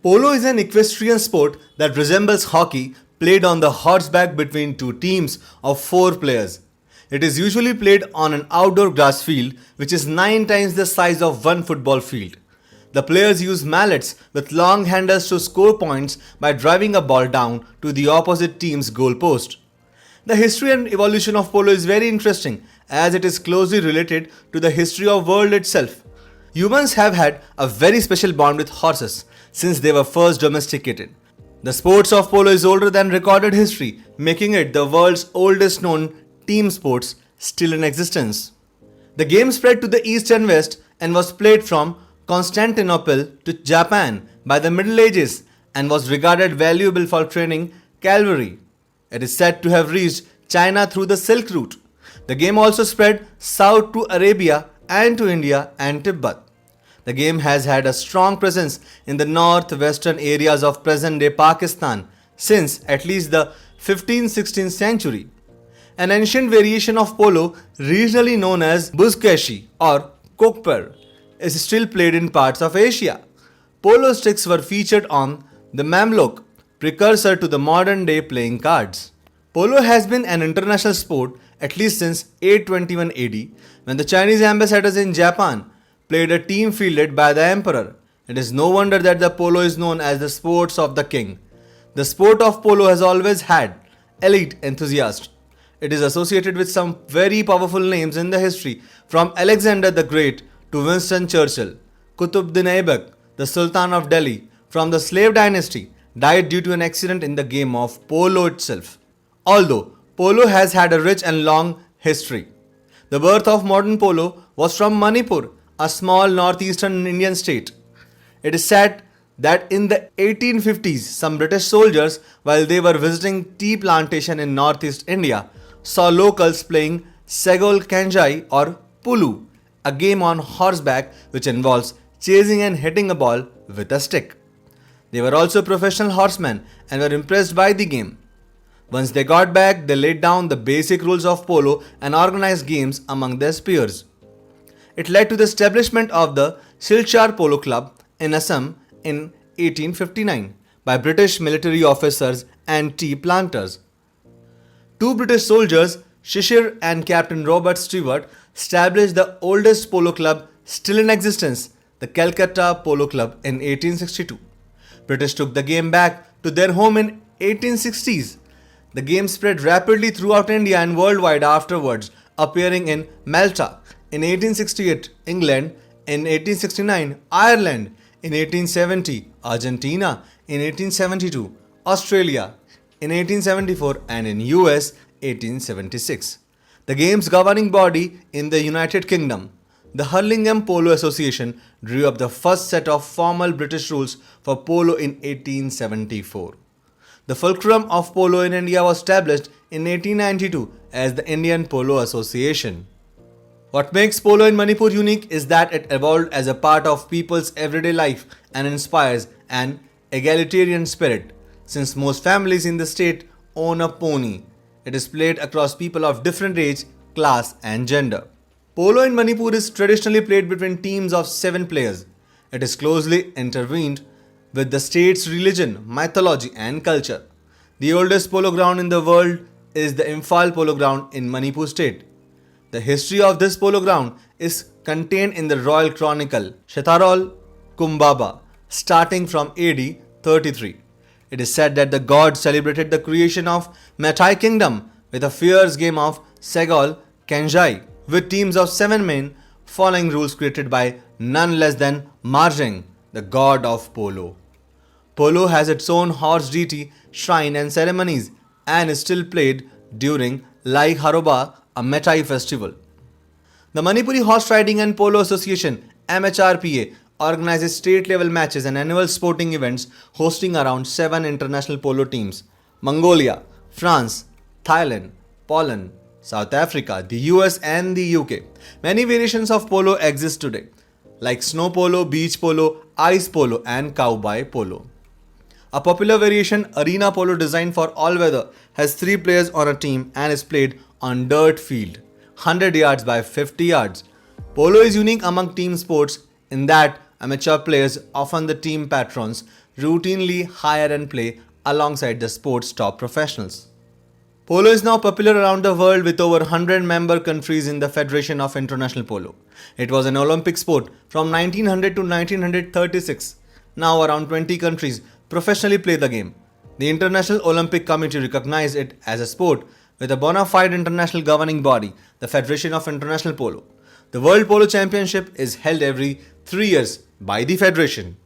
Polo is an equestrian sport that resembles hockey played on the horseback between two teams of 4 players. It is usually played on an outdoor grass field which is 9 times the size of one football field. The players use mallets with long handles to score points by driving a ball down to the opposite team's goal post. The history and evolution of polo is very interesting as it is closely related to the history of world itself. Humans have had a very special bond with horses since they were first domesticated. The sports of polo is older than recorded history, making it the world's oldest known team sports still in existence. The game spread to the east and west and was played from Constantinople to Japan by the Middle Ages and was regarded valuable for training cavalry. It is said to have reached China through the Silk Route. The game also spread south to Arabia and to India and Tibet. The game has had a strong presence in the northwestern areas of present-day Pakistan since at least the 15th-16th century. An ancient variation of polo, regionally known as buzkashi or kokper, is still played in parts of Asia. Polo sticks were featured on the Mamluk, precursor to the modern-day playing cards. Polo has been an international sport at least since 821 AD, when the Chinese ambassadors in Japan played a team fielded by the emperor. It is no wonder that the polo is known as the sports of the king. The sport of polo has always had elite enthusiasts. It is associated with some very powerful names in the history, from Alexander the Great to Winston Churchill. Qutbuddin Aibak, the Sultan of Delhi from the slave dynasty, died due to an accident in the game of polo itself. Although polo has had a rich and long history, the birth of modern polo was from Manipur, a small northeastern Indian state. It is said that in the 1850s, some British soldiers, while they were visiting tea plantation in northeast India, saw locals playing Segol Kanjai or Pulu, a game on horseback which involves chasing and hitting a ball with a stick. They were also professional horsemen and were impressed by the game. Once they got back, they laid down the basic rules of polo and organized games among their peers. It led to the establishment of the Silchar Polo Club in Assam in 1859 by British military officers and tea planters. 2 British soldiers, Shishir and Captain Robert Stewart, established the oldest polo club still in existence, the Calcutta Polo Club, in 1862. British took the game back to their home in 1860s. The game spread rapidly throughout India and worldwide afterwards, appearing in Malta in 1868, England in 1869, Ireland in 1870, Argentina in 1872, Australia in 1874 and in US 1876. The game's governing body in the United Kingdom, the Hurlingham Polo Association, drew up the first set of formal British rules for polo in 1874. The fulcrum of polo in India was established in 1892 as the Indian Polo Association. What makes polo in Manipur unique is that it evolved as a part of people's everyday life and inspires an egalitarian spirit. Since most families in the state own a pony, it is played across people of different age, class and gender. Polo in Manipur is traditionally played between teams of 7 players. It is closely intertwined with the state's religion, mythology and culture. The oldest polo ground in the world is the Imphal Polo Ground in Manipur state. The history of this polo ground is contained in the Royal Chronicle Shetharol Kumbaba, starting from AD 33. It is said that the gods celebrated the creation of Metai Kingdom with a fierce game of Segol Kanjai, with teams of 7 men following rules created by none less than Marjang, the god of polo. Polo has its own horse deity, shrine and ceremonies and is still played during Lai Haroba, a Metai festival. The Manipuri Horse Riding and Polo Association (MHRPA) organizes state-level matches and annual sporting events, hosting around 7 international polo teams: Mongolia, France, Thailand, Poland, South Africa, the US and the UK. Many variations of polo exist today, like snow polo, beach polo, ice polo and cowboy polo. A popular variation, arena polo, designed for all weather, has 3 players on a team and is played on dirt field, 100 yards by 50 yards. Polo is unique among team sports in that, Amateur players, often the team patrons, routinely hire and play alongside the sport's top professionals. Polo is now popular around the world with over 100 member countries in the Federation of International Polo. It was an Olympic sport from 1900 to 1936. Now around 20 countries professionally play the game. The International Olympic Committee recognized it as a sport with a bona fide international governing body, the Federation of International Polo. The World Polo Championship is held every 3 years by the Federation.